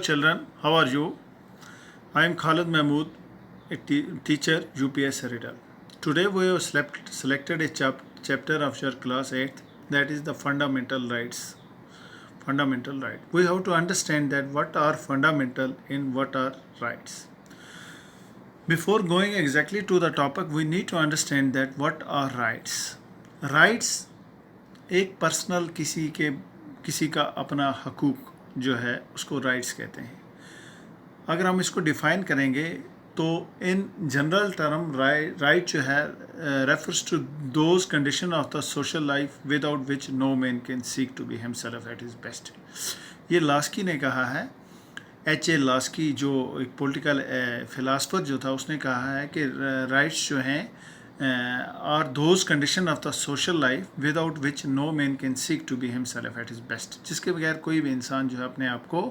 Children, how are you? I am Khalid Mahmood, a teacher, UPS Haridal. Today we have selected a chapter of your class 8th, that is the fundamental rights. Fundamental right. We have to understand that what are fundamental and what are rights. Before going exactly to the topic, we need to understand that what are rights. Rights एक personal किसी का अपना हकूक जो है उसको rights कहते हैं. अगर हम इसको डिफ़ाइन करेंगे तो इन जनरल टर्म राइट जो है refers to those condition of the social life without which no man can seek to be himself at his best. ये लास्की ने कहा है, H.A. लास्की जो एक पॉलिटिकल फिलासफर जो था, उसने कहा है कि राइट्स जो हैं are those condition of the social life without which no man can seek to be himself at his best. जिसके बगैर कोई भी इंसान जो है अपने आप को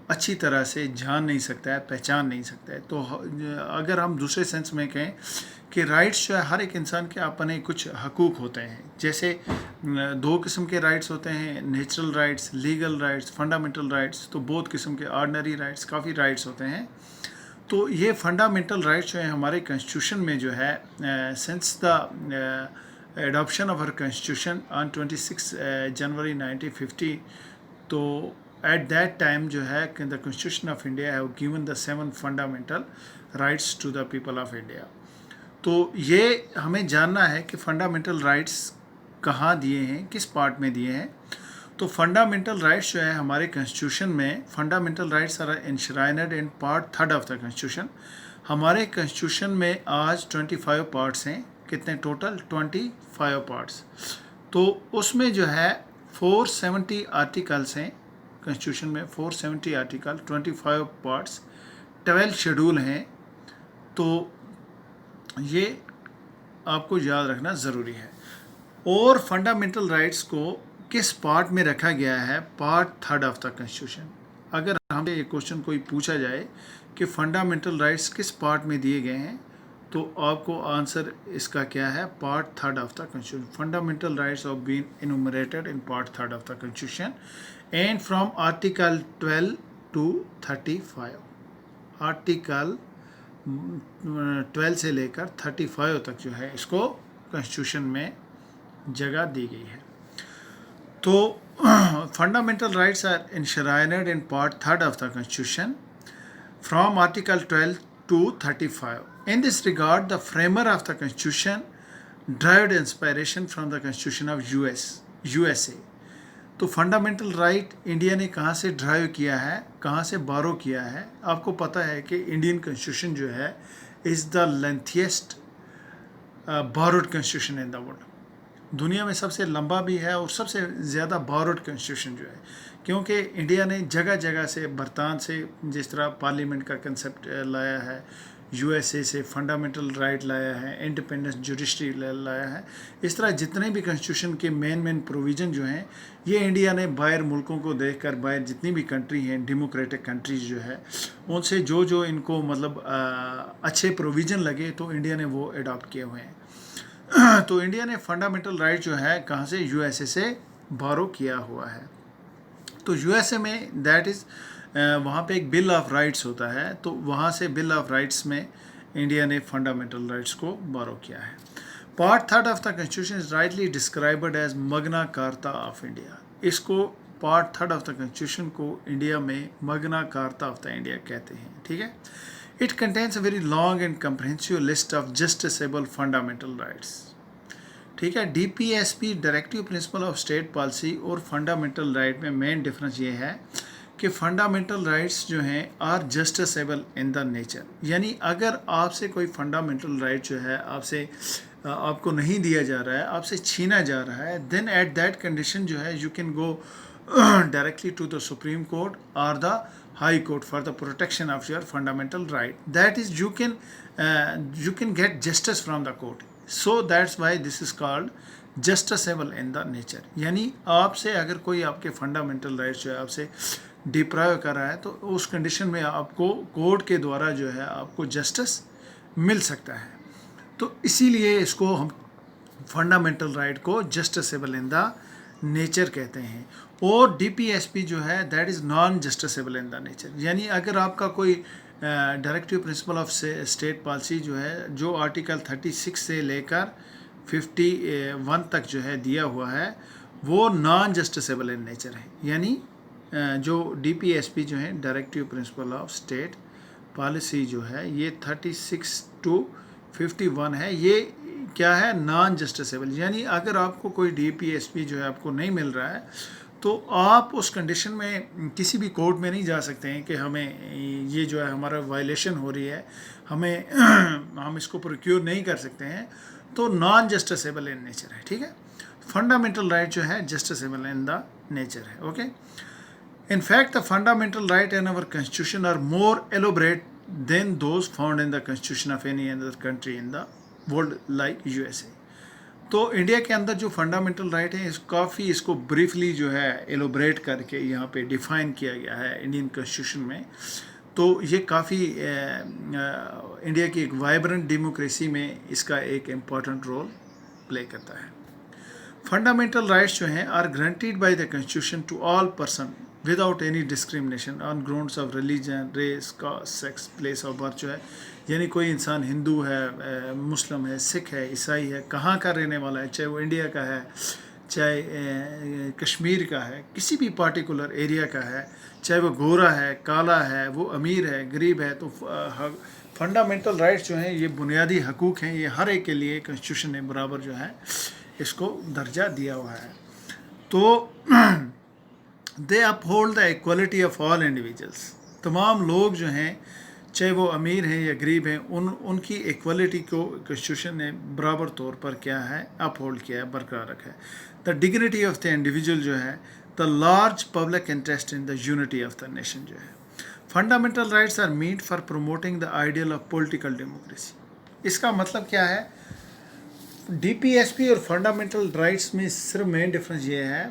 अच्छी तरह से जान नहीं सकता है, पहचान नहीं सकता है. तो अगर हम दूसरे सेंस में कहें कि राइट्स जो है हर एक इंसान के अपने कुछ हकूक़ होते हैं. जैसे दो किस्म के राइट्स होते हैं, natural rights, legal rights, fundamental rights. तो बहुत किस्म के ऑर्डनरी राइट्स, काफ़ी राइट्स होते हैं. तो ये फंडामेंटल राइट्स जो है हमारे कॉन्स्टिट्यूशन में जो है since the adoption of our constitution on 26 January 1950, तो at that time जो है the constitution of India have given the 7 fundamental rights to the people of India. तो ये हमें जानना है कि फंडामेंटल राइट्स कहाँ दिए हैं, किस पार्ट में दिए हैं. तो फंडामेंटल राइट्स जो है हमारे कॉन्स्टिट्यूशन में, fundamental rights are enshrined in part 3 of the constitution. हमारे कॉन्स्टिट्यूशन में आज 25 पार्ट्स हैं. कितने टोटल? 25 पार्ट्स. तो उसमें जो है 470 आर्टिकल्स हैं कॉन्स्टिट्यूशन में. 470 आर्टिकल, 25 पार्ट्स, 12 शेड्यूल हैं. तो ये आपको याद रखना ज़रूरी है. और फंडामेंटल राइट्स को किस पार्ट में रखा गया है? Part 3 of the constitution. अगर हमसे ये क्वेश्चन कोई पूछा जाए कि फंडामेंटल राइट्स किस पार्ट में दिए गए हैं, तो आपको आंसर इसका क्या है? Part 3 of the constitution. Fundamental rights have been enumerated in part 3 of the constitution and from article 12 to 35. Article 12 से लेकर 35 तक जो है इसको कॉन्स्टिट्यूशन में जगह दी गई है. तो fundamental rights are enshrined in part 3 of the constitution from article 12 to 35. In this regard, the framer of the Constitution derived inspiration from the Constitution of USA. तो फंडामेंटल राइट इंडिया ने कहाँ से drive किया है, कहाँ से बारो किया है? आपको पता है कि इंडियन कॉन्स्टिट्यूशन जो है is the lengthiest borrowed constitution in the world. दुनिया में सबसे लंबा भी है और सबसे ज़्यादा बारोड कॉन्स्टिट्यूशन जो है, क्योंकि इंडिया ने जगह जगह से, बरतान से जिस तरह पार्लियामेंट का कंसेप्ट लाया है, USA से फंडामेंटल राइट लाया है, इंडिपेंडेंस जुडिशरी लाया है, इस तरह जितने भी कॉन्स्टिट्यूशन के मेन प्रोविज़न जो हैं ये इंडिया ने बाहर मुल्कों को देखकर, बाहर जितनी भी कंट्री हैं, डेमोक्रेटिक कंट्रीज जो है, उनसे जो इनको मतलब अच्छे प्रोविज़न लगे तो इंडिया ने वो अडॉप्ट किए हुए हैं. तो इंडिया ने फंडामेंटल राइट जो है कहाँ से? USA से बारो किया हुआ है. तो USA में दैट इज़ वहाँ पे एक बिल ऑफ राइट्स होता है. तो वहाँ से बिल ऑफ राइट्स में इंडिया ने फंडामेंटल राइट्स को बारो किया है. Part 3 of the constitution is rightly described as Magna Carta of India. इसको पार्ट 3 ऑफ द कॉन्स्टिट्यूशन को इंडिया में Magna Carta of the India कहते हैं. ठीक है. It contains a very long and comprehensive list of justiciable fundamental rights. ठीक है. DPSP directive principle of state policy और फंडामेंटल राइट में मेन डिफरेंस ये है कि फंडामेंटल राइट्स जो हैं are justiciable in the nature. यानी अगर आपसे कोई फंडामेंटल राइट जो है आपको नहीं दिया जा रहा है, आपसे छीना जा रहा है, देन एट दैट कंडीशन जो है you can go directly to the supreme court और the high court for the protection of your fundamental right. That is you can get justice from the court. So that's why this is called justiciable in the nature. यानी आपसे अगर कोई आपके fundamental rights जो है आपसे deprive कर रहा है तो उस कंडीशन में आपको कोर्ट के द्वारा जो है आपको जस्टिस मिल सकता है. तो इसीलिए इसको हम फंडामेंटल राइट को जस्टिसेबल इन द नेचर कहते हैं. और DPSP जो है that is non justiciable in the nature, यानी अगर आपका कोई directive principle of state policy जो है जो आर्टिकल 36 से लेकर 51 तक जो है दिया हुआ है वो नॉन जस्टिसेबल इन नेचर है, यानी जो DPSP जो है directive principle of state policy जो है ये 36 to 51 है, ये क्या है नॉन जस्टिसेबल, यानी अगर आपको कोई DPSP जो है आपको नहीं मिल रहा है तो आप उस कंडीशन में किसी भी कोर्ट में नहीं जा सकते हैं कि हमें ये जो है हमारा वायलेशन हो रही है, हमें हम इसको प्रोक्योर नहीं कर सकते हैं, तो नॉन जस्टिसेबल इन नेचर है। ठीक है, फंडामेंटल राइट जो है जस्टिसेबल इन द नेचर है। Okay, in fact the fundamental right in our constitution are more elaborate than those found in the constitution of any other country in the world like USA। तो India के अंदर जो fundamental right है काफ़ी इसको briefly जो है elaborate करके यहाँ पे डिफ़ाइन किया गया है इंडियन कॉन्स्टिट्यूशन में। तो ये काफ़ी इंडिया की एक वाइब्रेंट डेमोक्रेसी में इसका एक इम्पॉर्टेंट रोल प्ले करता है। फंडामेंटल राइट्स जो हैं are granted by the constitution to all person without any discrimination on grounds of religion, race, caste, sex, place of birth जो है, यानी कोई इंसान हिंदू है, मुस्लिम है, सिख है, ईसाई है, कहाँ का रहने वाला है, चाहे वो इंडिया का है, चाहे कश्मीर का है, किसी भी पार्टिकुलर एरिया का है, चाहे वो गोरा है, काला है, वो अमीर है, गरीब है, तो फंडामेंटल राइट्स जो हैं ये बुनियादी हकूक़ हैं, ये हर एक के लिए कॉन्स्टिट्यूशन ने बराबर जो है इसको दर्जा दिया हुआ है। तो they uphold the equality of all individuals, तमाम लोग जो हैं चाहे वो अमीर हैं या गरीब हैं उनकी इक्वलिटी को कॉन्स्टिट्यूशन ने बराबर तौर पर क्या है अपहोल्ड किया है, बरकरार रखा है। The dignity of the individual जो है, the large public interest in the unity of the nation जो है। Fundamental rights are meant for promoting the ideal of political democracy. इसका मतलब क्या है, DPSP और फंडामेंटल राइट्स में सिर्फ मेन डिफरेंस ये है,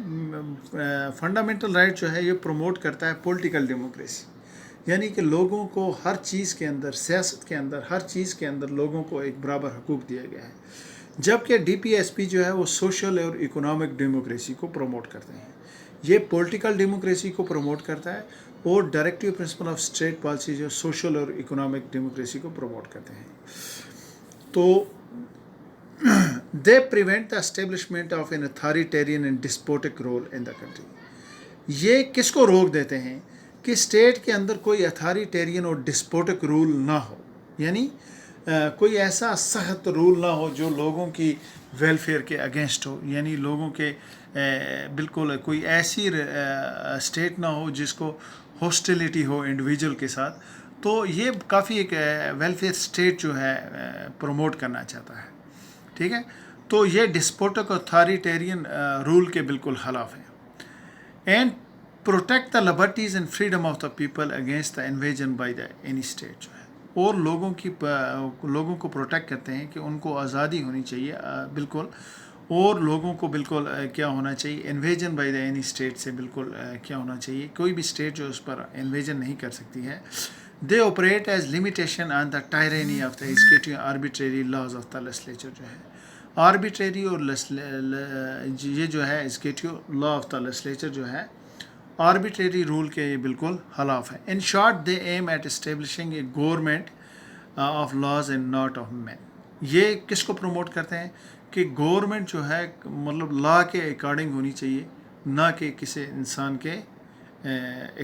फंडामेंटल राइट जो है ये प्रमोट करता है पॉलिटिकल डेमोक्रेसी, यानी कि लोगों को हर चीज़ के अंदर, सियासत के अंदर, हर चीज़ के अंदर लोगों को एक बराबर हकूक़ दिया गया है, जबकि DPSP जो है वो सोशल और इकोनॉमिक डेमोक्रेसी को प्रमोट करते हैं। ये पॉलिटिकल डेमोक्रेसी को प्रमोट करता है और directive principle of state policy जो सोशल और इकोनॉमिक डेमोक्रेसी को प्रमोट करते हैं। तो they prevent the establishment of an authoritarian and despotic role in the country। ये किसको रोक देते हैं कि स्टेट के अंदर कोई अथॉरिटेरियन और डिस्पोटिक रूल ना हो, यानी कोई ऐसा सख्त रूल ना हो जो लोगों की वेलफेयर के अगेंस्ट हो, यानी लोगों के बिल्कुल कोई ऐसी स्टेट ना हो जिसको हॉस्टिलिटी हो इंडिविजुअल के साथ। तो ये काफ़ी एक वेलफेयर स्टेट जो है प्रमोट करना चाहता है। ठीक है, तो ये डिस्पोटिक अथॉरिटेरियन रूल के बिल्कुल खिलाफ है। And protect the liberties and freedom of the people against the invasion by the any state जो है, और लोगों को प्रोटेक्ट करते हैं कि उनको आज़ादी होनी चाहिए बिल्कुल, और लोगों को बिल्कुल क्या होना चाहिए, invasion by the any state से बिल्कुल क्या होना चाहिए, कोई भी स्टेट जो उस पर इन्वेजन नहीं कर सकती है। They operate as limitation on the tyranny of the executive arbitrary laws of the legislature जो है, आर्बिट्रेरी और ये जो है executive law of the legislature जो है आर्बिट्रेरी रूल के ये बिल्कुल खिलाफ है। In short they aim at establishing a government of laws and not of man. ये किसको प्रमोट करते हैं कि गवर्नमेंट जो है मतलब लॉ के अकॉर्डिंग होनी चाहिए, ना कि किसी इंसान के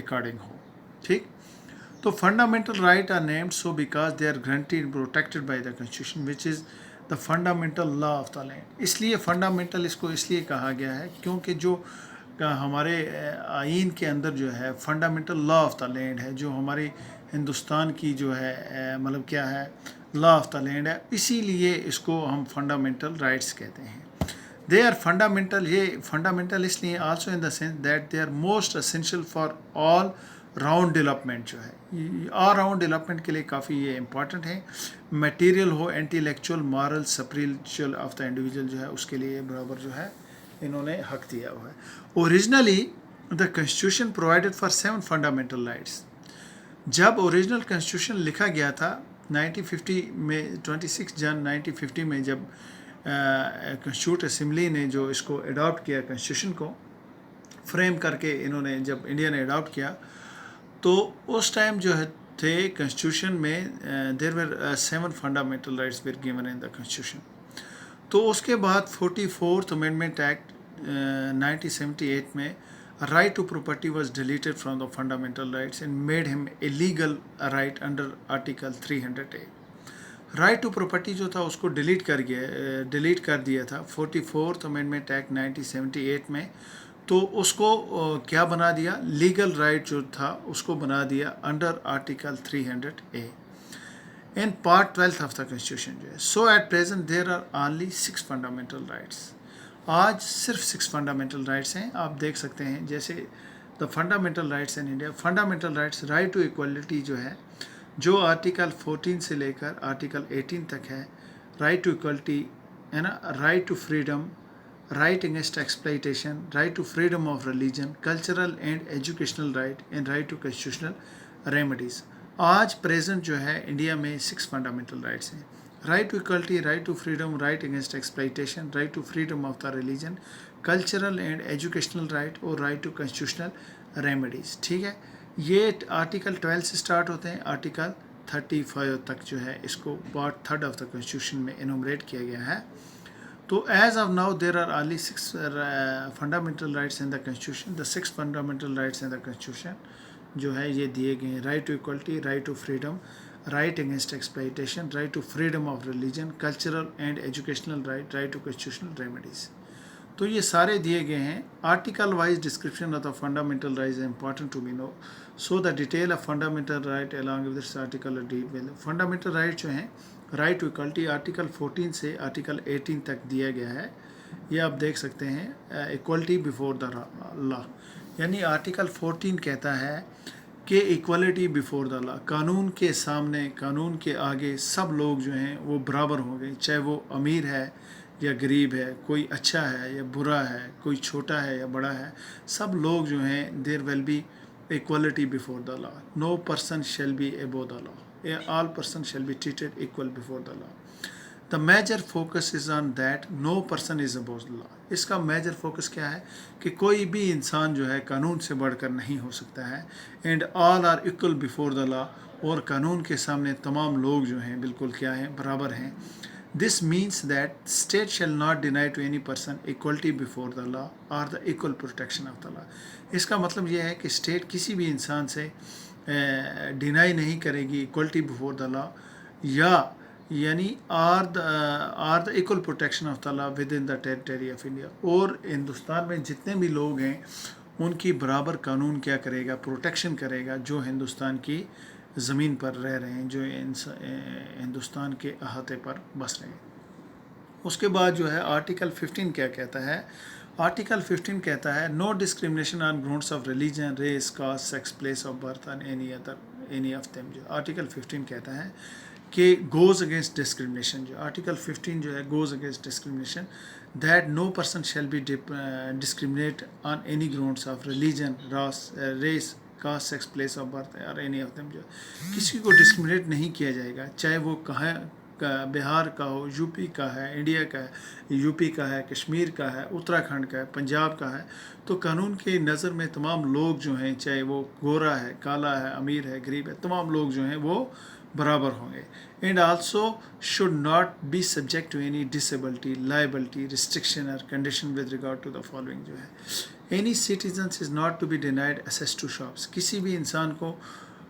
अकॉर्डिंग हो। ठीक, तो fundamental right are named so because they are granted protected by the constitution which is the fundamental law of the land. इसलिए फंडामेंटल इसको इसलिए कहा गया है क्योंकि जो हमारे आइन के अंदर जो है fundamental law of the land है, जो हमारे हिंदुस्तान की जो है मतलब क्या है लॉ ऑफ द लैंड है, इसीलिए इसको हम फंडामेंटल राइट्स कहते हैं। दे आर फंडामेंटल, ये फंडामेंटल इसलिए also in the sense that they are most essential for all round development जो है, ऑल राउंड डेवलपमेंट के लिए काफ़ी ये इंपॉर्टेंट है। मटेरियल हो, intellectual, moral, spiritual of the individual जो है उसके लिए बराबर जो है इन्होंने हक दिया हुआ है। Originally the constitution provided for 7 fundamental rights. जब ओरिजिनल कॉन्स्टिट्यूशन लिखा गया था 1950 में, 26 जन 1950 में जब कॉन्स्टिट्यूट असेंबली ने जो इसको अडॉप्ट किया कॉन्स्टिट्यूशन को, फ्रेम करके इन्होंने जब इंडिया ने अडॉप्ट किया, तो उस टाइम जो है थे कॉन्स्टिट्यूशन में there were 7 fundamental rights were given in the constitution. तो उसके बाद 44th अमेंडमेंट एक्ट 1978 में right to property was deleted from the fundamental rights and made him a legal right under article 300A। Right to property जो था उसको delete कर दिया था 44th अमेंडमेंट एक्ट 1978 में। तो उसको क्या बना दिया, लीगल राइट जो था उसको बना दिया under article 300A in part 12 of the constitution जो है। So at present there are only 6 fundamental rights. आज सिर्फ 6 फंडामेंटल राइट्स हैं। आप देख सकते हैं जैसे the fundamental rights in India, fundamental rights right to equality जो है, जो आर्टिकल 14 से लेकर आर्टिकल 18 तक है, राइट टू इक्वलिटी है ना, right to freedom, right against exploitation, right to freedom of religion, cultural and educational right and right to constitutional remedies. आज प्रेजेंट जो है इंडिया में 6 फंडामेंटल राइट्स हैं। Right to equality, right to freedom, right against exploitation, right to freedom of the religion, cultural and educational right और right to constitutional remedies. ठीक है, ये article 12 से स्टार्ट होते हैं, आर्टिकल 35 तक जो है इसको पार्ट 3 ऑफ द कॉन्स्टिट्यूशन में इनोमरेट किया गया है। तो as of now there are only 6 fundamental rights in the constitution. The 6 fundamental rights in the constitution जो है ये दिए गए हैं, right to equality, right to freedom, right against exploitation, right to freedom of religion, cultural and educational right, right to constitutional remedies. तो ये सारे दिए गए हैं। Article wise description of the fundamental rights is important to be know, so the detail of fundamental right along with this article deal. Fundamental right जो हैं, right to equality article 14 से article 18 तक दिया गया है, ये आप देख सकते हैं। इक्वलिटी बिफोर द लॉ, यानी आर्टिकल 14 कहता है कि इक्वलिटी बिफोर द लॉ, कानून के सामने, कानून के आगे सब लोग जो हैं वो बराबर होंगे, चाहे वो अमीर है या गरीब है, कोई अच्छा है या बुरा है, कोई छोटा है या बड़ा है, सब लोग जो हैं there will be equality before the law. No person shall be above the law, all person shall be treated equal before the law. The major focus is on that no person is above the law. इसका major focus क्या है कि कोई भी इंसान जो है कानून से बढ़कर नहीं हो सकता है। And all are equal before the law, और कानून के सामने तमाम लोग जो हैं बिल्कुल क्या हैं, बराबर हैं। This means that state shall not deny to any person equality before the law और the equal protection of the law. इसका मतलब यह है कि स्टेट किसी भी इंसान से डिनाई नहीं करेगी इक्वलिटी बिफोर द लॉ, या यानी are the equal protection of the law within the territory of India. और हिंदुस्तान में जितने भी लोग हैं उनकी बराबर कानून क्या करेगा, प्रोटेक्शन करेगा, जो हिंदुस्तान की ज़मीन पर रह रहे हैं, जो हिंदुस्तान के अहाते पर बस रहे हैं। उसके बाद जो है आर्टिकल 15 क्या कहता है, आर्टिकल 15 कहता है no discrimination on grounds of religion, race, caste, sex, place of birth and any of them. जो आर्टिकल 15 कहता है कि गोज़ अगेंस्ट डिस्क्रिमिनेशन, जो आर्टिकल 15 जो है goes against discrimination, that no person shall be discriminate on any grounds of religion, race, caste, sex, place of birth और any of them. जो किसी को डिस्क्रिमिनेट नहीं किया जाएगा, चाहे वो कहाँ का, बिहार का हो, यूपी का है, इंडिया का है, यूपी का है, कश्मीर का है, उत्तराखंड का है, पंजाब का है। तो कानून के नज़र में तमाम लोग जो हैं, चाहे वो गोरा है, काला है, अमीर है, गरीब है, तमाम लोग जो हैं वो बराबर होंगे। And also should not be subject to any disability, liability, restriction और condition with regard to the following. जो है any citizen is not to be denied access to shops. किसी भी इंसान को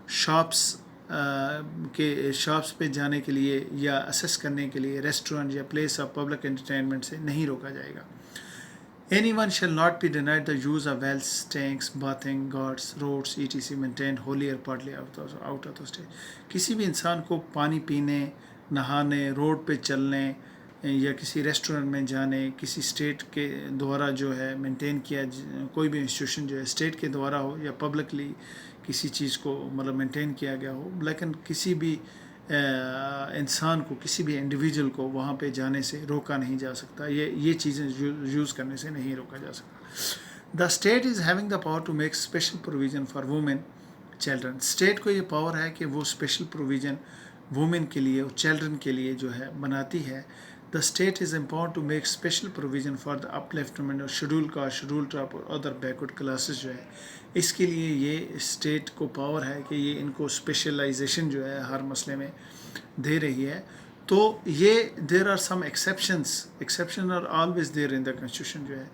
शॉप्स पे जाने के लिए या असेस करने के लिए रेस्टोरेंट या प्लेस ऑफ पब्लिक एंटरटेनमेंट से नहीं रोका जाएगा। Anyone shall not be denied the use of wells, tanks, bathing, ghats, roads, etc. maintained wholly or partly out of the state. किसी भी इंसान को पानी पीने, नहाने, रोड पे चलने या किसी रेस्टोरेंट में जाने, किसी स्टेट के द्वारा जो है मेंटेन किया, कोई भी इंस्टीट्यूशन जो है स्टेट के द्वारा हो या पब्लिकली किसी चीज़ को मतलब मेंटेन किया गया हो, लेकिन किसी भी इंसान को, किसी भी इंडिविजुअल को वहाँ पे जाने से रोका नहीं जा सकता। ये चीज़ें यूज़ करने से नहीं रोका जा सकता। The state is having the power to make special provision for women, children. State को ये पावर है कि वो स्पेशल प्रोविज़न वुमेन के लिए और चिल्ड्रन के लिए जो है बनाती है, The state is empowered to make special provision for the upliftment of scheduled caste, scheduled tribe और other backward classes जो है, इसके लिए ये स्टेट को पावर है कि ये इनको स्पेशलाइजेशन जो है हर मसले में दे रही है. तो ये there are some exception are always there in the constitution जो है.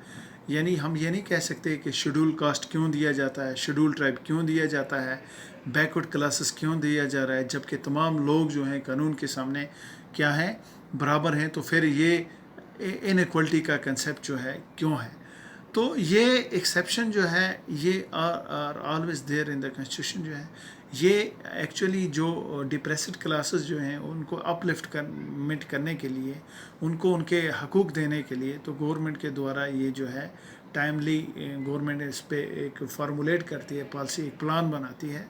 यानी हम ये नहीं कह सकते कि शेड्यूल कास्ट क्यों दिया जाता है, शेड्यूल ट्राइब क्यों दिया जाता है, बैकवर्ड क्लासेस क्यों दिया जा रहा है, जबकि तमाम लोग जो हैं कानून के सामने क्या हैं, बराबर हैं. तो फिर ये इनइक्वलिटी का कंसेप्ट जो है क्यों है. तो ये एक्सेप्शन जो है ये are always there in the constitution जो है. ये एक्चुअली जो डिप्रेस्ड क्लासेस जो हैं उनको अपलिफ्टमेंट करने के लिए, उनको उनके हकूक़ देने के लिए, तो गवर्नमेंट के द्वारा ये जो है टाइमली गवर्नमेंट इस पे एक फार्मूलेट करती है पॉलिसी, एक प्लान बनाती है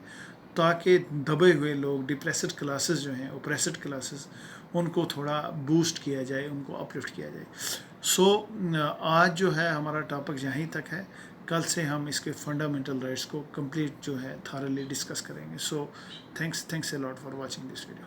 ताकि दबे हुए लोग, डिप्रेस्ड क्लासेस जो हैं, ओप्रेस्ड क्लासेस, उनको थोड़ा बूस्ट किया जाए, उनको अपलिफ्ट किया जाए. सो आज जो है हमारा टॉपिक यहीं तक है. कल से हम इसके फंडामेंटल राइट्स को कंप्लीट जो है थारली डिस्कस करेंगे. So thanks a lot for watching this video.